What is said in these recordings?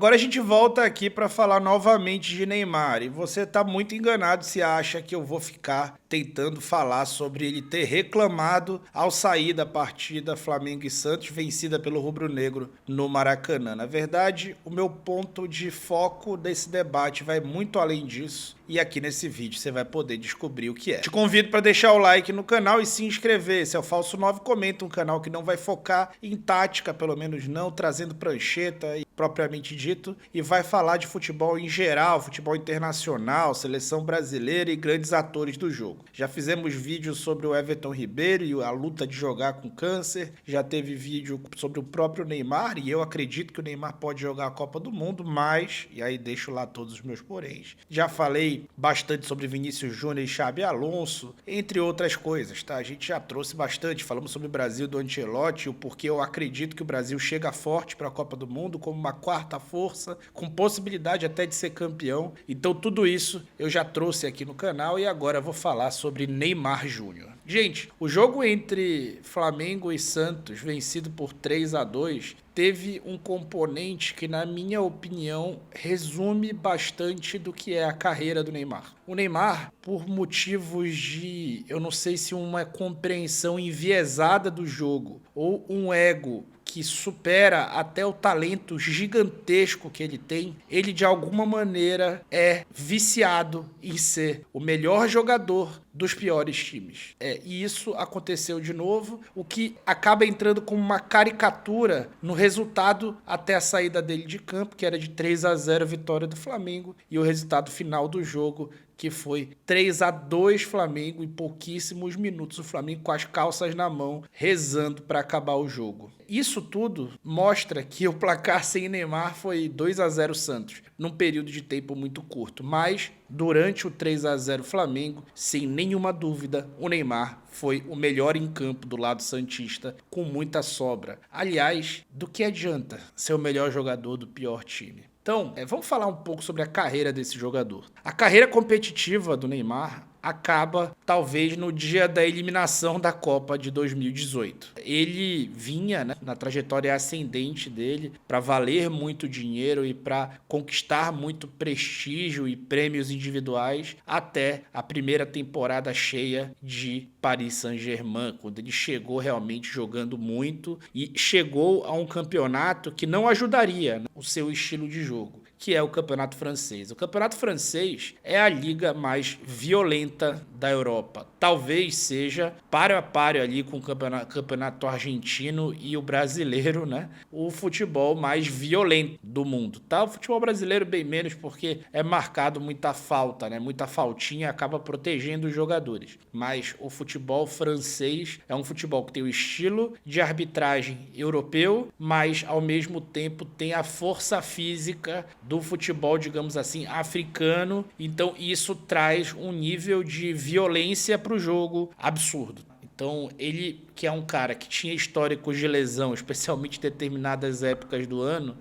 Agora a gente volta aqui para falar novamente de Neymar. E você tá muito enganado se acha que eu vou ficar tentando falar sobre ele ter reclamado ao sair da partida Flamengo e Santos vencida pelo rubro-negro no Maracanã. Na verdade, o meu ponto de foco desse debate vai muito além disso. E aqui nesse vídeo você vai poder descobrir o que é. Te convido para deixar o like no canal e se inscrever. Esse é o Falso 9 Comenta, um canal que não vai focar em tática, pelo menos não, trazendo prancheta e propriamente dito, e vai falar de futebol em geral, futebol internacional, seleção brasileira e grandes atores do jogo. Já fizemos vídeos sobre o Everton Ribeiro e a luta de jogar com câncer, já teve vídeo sobre o próprio Neymar, e eu acredito que o Neymar pode jogar a Copa do Mundo, mas, e aí deixo lá todos os meus poréns, já falei bastante sobre Vinícius Júnior e Xabi Alonso, entre outras coisas, tá? A gente já trouxe bastante, falamos sobre o Brasil do Ancelotti, o porquê eu acredito que o Brasil chega forte para a Copa do Mundo, como uma quarta força, com possibilidade até de ser campeão. Então tudo isso eu já trouxe aqui no canal e agora eu vou falar sobre Neymar Júnior. Gente, o jogo entre Flamengo e Santos, vencido por 3-2, teve um componente que, na minha opinião, resume bastante do que é a carreira do Neymar. O Neymar, por motivos de, eu não sei se uma compreensão enviesada do jogo ou um ego que supera até o talento gigantesco que ele tem, ele de alguma maneira é viciado em ser o melhor jogador dos piores times. E isso aconteceu de novo, o que acaba entrando como uma caricatura no resultado até a saída dele de campo, que era de 3-0 vitória do Flamengo, e o resultado final do jogo, que foi 3-2 Flamengo em pouquíssimos minutos, o Flamengo com as calças na mão, rezando para acabar o jogo. Isso tudo mostra que o placar sem Neymar foi 2-0 Santos, num período de tempo muito curto, mas durante o 3-0 Flamengo, sem nenhuma dúvida, o Neymar foi o melhor em campo do lado santista, com muita sobra. Aliás, do que adianta ser o melhor jogador do pior time? Então, vamos falar um pouco sobre a carreira desse jogador. A carreira competitiva do Neymar acaba, talvez, no dia da eliminação da Copa de 2018. Ele vinha, né, na trajetória ascendente dele para valer muito dinheiro e para conquistar muito prestígio e prêmios individuais até a primeira temporada cheia de Paris Saint-Germain, quando ele chegou realmente jogando muito e chegou a um campeonato que não ajudaria, né, o seu estilo de jogo, que é o campeonato francês. O campeonato francês é a liga mais violenta da Europa. Talvez seja páreo a páreo ali com o campeonato argentino e o brasileiro, né? O futebol mais violento do mundo. Tá? O futebol brasileiro bem menos porque é marcado muita falta, né? Muita faltinha acaba protegendo os jogadores. Mas o futebol francês é um futebol que tem o estilo de arbitragem europeu, mas ao mesmo tempo tem a força física do futebol, digamos assim, africano. Então isso traz um nível de violência para o jogo absurdo. Então ele, que é um cara que tinha históricos de lesão, especialmente em determinadas épocas do ano,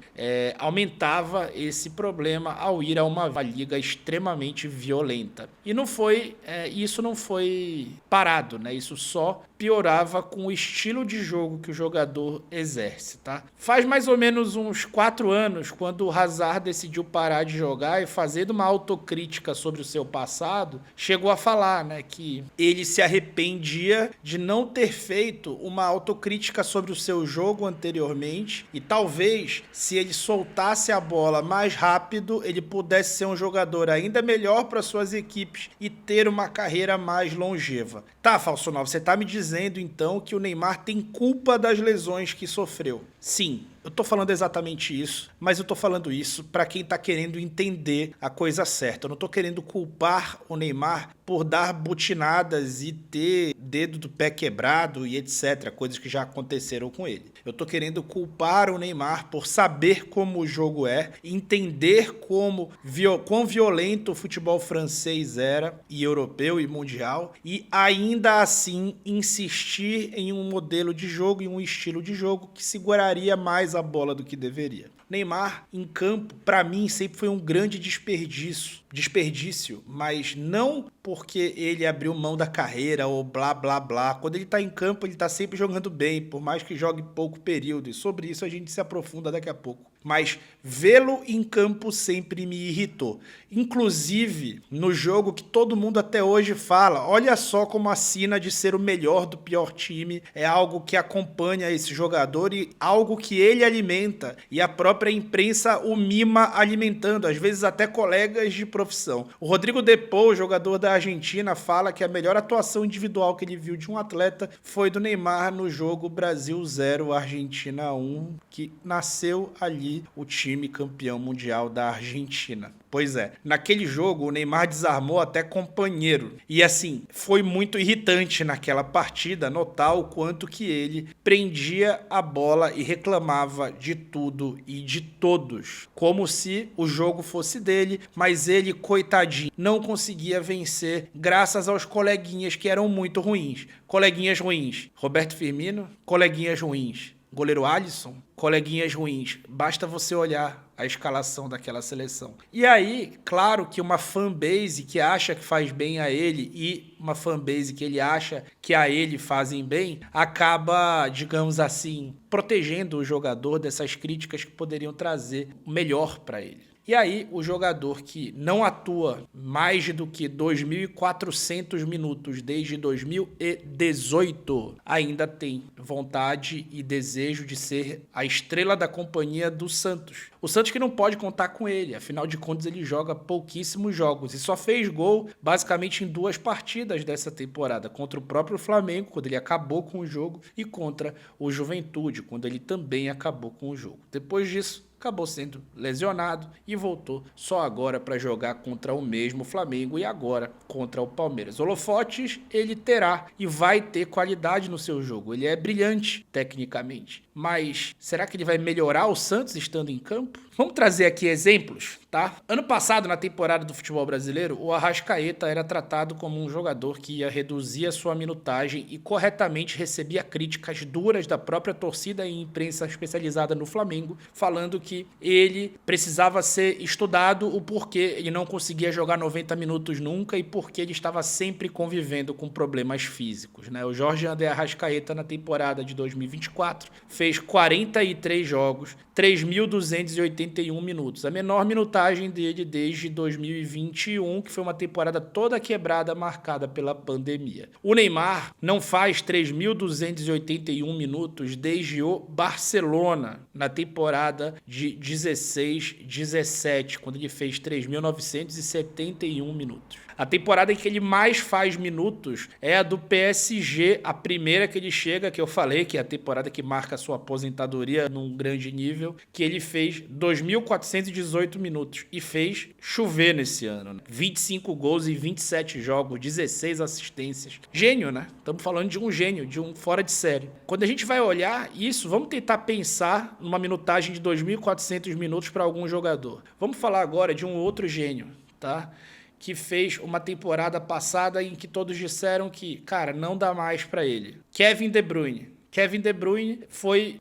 aumentava esse problema ao ir a uma liga extremamente violenta. E isso não foi parado, né? Isso só piorava com o estilo de jogo que o jogador exerce, tá? Faz mais ou menos uns 4 anos, quando o Hazard decidiu parar de jogar e fazendo uma autocrítica sobre o seu passado, chegou a falar, né, que ele se arrependia de não ter feito uma autocrítica sobre o seu jogo anteriormente e talvez, se ele soltasse a bola mais rápido, ele pudesse ser um jogador ainda melhor para suas equipes e ter uma carreira mais longeva. Tá, Falso 9, você tá me dizendo então que o Neymar tem culpa das lesões que sofreu? Sim, eu tô falando exatamente isso, mas eu tô falando isso para quem tá querendo entender a coisa certa. Eu não tô querendo culpar o Neymar por dar butinadas e ter dedo do pé quebrado e etc, coisas que já aconteceram com ele. Eu tô querendo culpar o Neymar por saber como o jogo é, entender quão violento o futebol francês era, e europeu e mundial, e ainda assim insistir em um modelo de jogo e um estilo de jogo que seguraria mais a bola do que deveria. Neymar, em campo, para mim, sempre foi um grande desperdício, mas não porque ele abriu mão da carreira ou blá, blá, blá. Quando ele tá em campo, ele tá sempre jogando bem, por mais que jogue pouco período, e sobre isso a gente se aprofunda daqui a pouco. mas vê-lo em campo sempre me irritou. Inclusive, no jogo que todo mundo até hoje fala, olha só como a sina de ser o melhor do pior time é algo que acompanha esse jogador e algo que ele alimenta e a própria imprensa o mima alimentando, às vezes até colegas de profissão. O Rodrigo De Paul, jogador da Argentina, fala que a melhor atuação individual que ele viu de um atleta foi do Neymar no jogo Brasil 0, Argentina 1, que nasceu ali o time campeão mundial da Argentina. Pois é, naquele jogo o Neymar desarmou até companheiro. E assim, foi muito irritante naquela partida notar o quanto que ele prendia a bola e reclamava de tudo e de todos. Como se o jogo fosse dele, mas ele, coitadinho, não conseguia vencer graças aos coleguinhas que eram muito ruins. Coleguinhas ruins, Roberto Firmino, coleguinhas ruins, goleiro Alisson, coleguinhas ruins. Basta você olhar a escalação daquela seleção. E aí, claro que uma fanbase que acha que faz bem a ele e uma fanbase que ele acha que a ele fazem bem, acaba, digamos assim, protegendo o jogador dessas críticas que poderiam trazer o melhor para ele. E aí, o jogador que não atua mais do que 2.400 minutos desde 2018 ainda tem vontade e desejo de ser a estrela da companhia do Santos. O Santos que não pode contar com ele, afinal de contas ele joga pouquíssimos jogos e só fez gol basicamente em 2 partidas dessa temporada, contra o próprio Flamengo, quando ele acabou com o jogo, e contra o Juventude, quando ele também acabou com o jogo. Depois disso, acabou sendo lesionado e voltou só agora para jogar contra o mesmo Flamengo e agora contra o Palmeiras. Holofotes ele terá e vai ter qualidade no seu jogo. Ele é brilhante tecnicamente, mas será que ele vai melhorar o Santos estando em campo? Vamos trazer aqui exemplos, tá? Ano passado, na temporada do futebol brasileiro, o Arrascaeta era tratado como um jogador que ia reduzir a sua minutagem e corretamente recebia críticas duras da própria torcida e imprensa especializada no Flamengo, falando que ele precisava ser estudado, o porquê ele não conseguia jogar 90 minutos nunca e porque ele estava sempre convivendo com problemas físicos, né? O Jorge André Arrascaeta, na temporada de 2024, fez 43 jogos, 3.281 minutos, a menor minutagem dele desde 2021, que foi uma temporada toda quebrada, marcada pela pandemia. O Neymar não faz 3.281 minutos desde o Barcelona, na temporada de 16-17, quando ele fez 3.971 minutos. A temporada em que ele mais faz minutos é a do PSG, a primeira que ele chega, que eu falei, que é a temporada que marca a sua aposentadoria num grande nível, que ele fez 2.418 minutos e fez chover nesse ano, né? 25 gols em 27 jogos, 16 assistências. Gênio, né? Estamos falando de um gênio, de um fora de série. Quando a gente vai olhar isso, vamos tentar pensar numa minutagem de 2.400 minutos para algum jogador. Vamos falar agora de um outro gênio, tá? Que fez uma temporada passada em que todos disseram que, cara, não dá mais para ele. Kevin De Bruyne. Kevin De Bruyne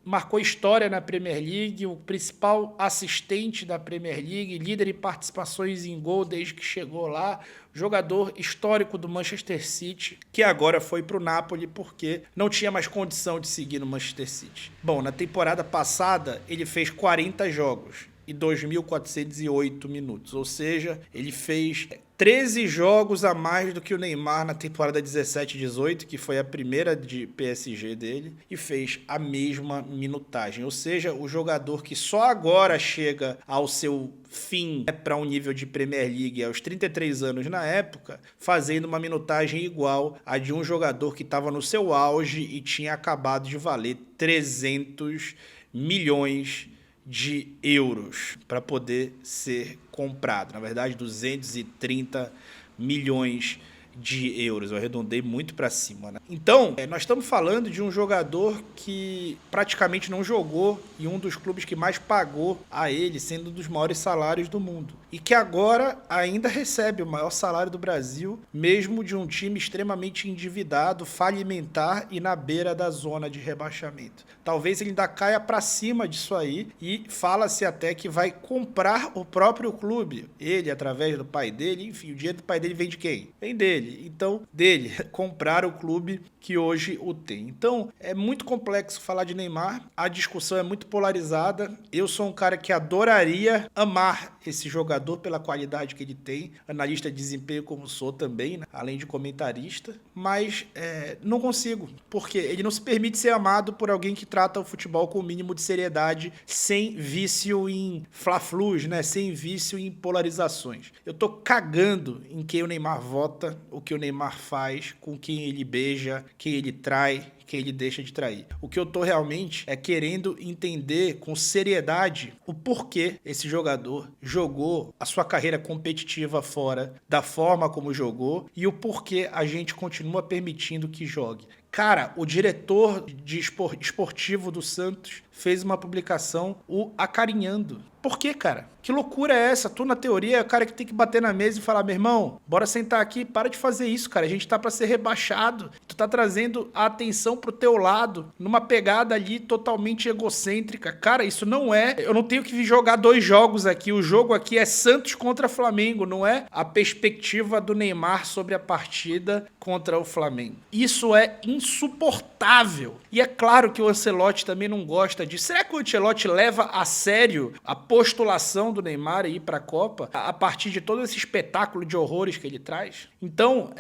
marcou história na Premier League, o principal assistente da Premier League, líder de participações em gol desde que chegou lá, jogador histórico do Manchester City, que agora foi para o Napoli porque não tinha mais condição de seguir no Manchester City. Bom, na temporada passada ele fez 40 jogos e 2.408 minutos, ou seja, ele fez 13 jogos a mais do que o Neymar na temporada 17-18, que foi a primeira de PSG dele, e fez a mesma minutagem. Ou seja, o jogador que só agora chega ao seu fim, né, para um nível de Premier League aos 33 anos na época, fazendo uma minutagem igual a de um jogador que estava no seu auge e tinha acabado de valer 300 milhões de euros para poder ser comprado. Na verdade, 230 milhões de euros. Eu arredondei muito para cima, né? Então, nós estamos falando de um jogador que praticamente não jogou em um dos clubes que mais pagou a ele, sendo um dos maiores salários do mundo. E que agora ainda recebe o maior salário do Brasil, mesmo de um time extremamente endividado, falimentar e na beira da zona de rebaixamento. Talvez ele ainda caia para cima disso aí e fala-se até que vai comprar o próprio clube. Ele, através do pai dele, enfim, o dinheiro do pai dele vem de quem? Vem dele. dele, comprar o clube que hoje o tem. Então, é muito complexo falar de Neymar, a discussão é muito polarizada. Eu sou um cara que adoraria amar esse jogador pela qualidade que ele tem, analista de desempenho como sou também, né? Além de comentarista, mas não consigo, porque ele não se permite ser amado por alguém que trata o futebol com o mínimo de seriedade, sem vício em fla-flus, né? Sem vício em polarizações. Eu tô cagando em quem o Neymar vota, o que o Neymar faz, com quem ele beija, quem ele trai, quem ele deixa de trair. O que eu tô realmente é querendo entender com seriedade o porquê esse jogador jogou a sua carreira competitiva fora da forma como jogou e o porquê a gente continua permitindo que jogue. Cara, o diretor de esportivo do Santos fez uma publicação o acarinhando. Por quê, cara? Que loucura é essa? Tu, na teoria, é o cara que tem que bater na mesa e falar, meu irmão, bora sentar aqui, para de fazer isso, cara. A gente tá pra ser rebaixado. Tu tá trazendo a atenção pro teu lado, numa pegada ali totalmente egocêntrica. Cara, isso não é... Eu não tenho que vir jogar 2 jogos aqui. O jogo aqui é Santos contra Flamengo, não é a perspectiva do Neymar sobre a partida contra o Flamengo. Isso é insuportável. E é claro que o Ancelotti também não gosta disso. Será que o Ancelotti leva a sério a postulação do Neymar ir para a Copa a partir de todo esse espetáculo de horrores que ele traz? Então,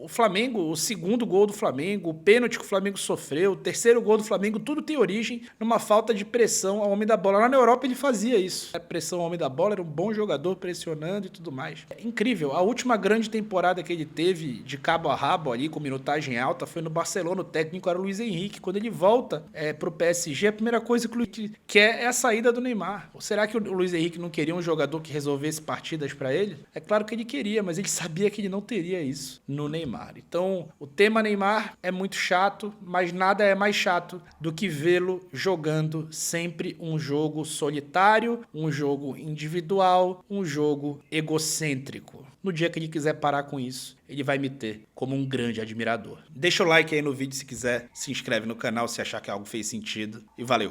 o Flamengo, o segundo gol do Flamengo, o pênalti que o Flamengo sofreu, o terceiro gol do Flamengo, tudo tem origem numa falta de pressão ao homem da bola. Lá na Europa ele fazia isso. A pressão ao homem da bola, era um bom jogador pressionando e tudo mais. É incrível. A última grande temporada que ele teve de cabo a rabo ali, com minutagem alta, foi no Barcelona. O técnico era o Luiz Henrique. Quando ele volta pro PSG, a primeira coisa que ele quer é a saída do Neymar. Ou será que o Luiz Henrique não queria um jogador que resolvesse partidas para ele? É claro que ele queria, mas ele sabia que ele não teria isso no Neymar. Então, o tema Neymar é muito chato, mas nada é mais chato do que vê-lo jogando sempre um jogo solitário, um jogo individual, um jogo egocêntrico. No dia que ele quiser parar com isso, ele vai me ter como um grande admirador. Deixa o like aí no vídeo se quiser, se inscreve no canal se achar que algo fez sentido e valeu!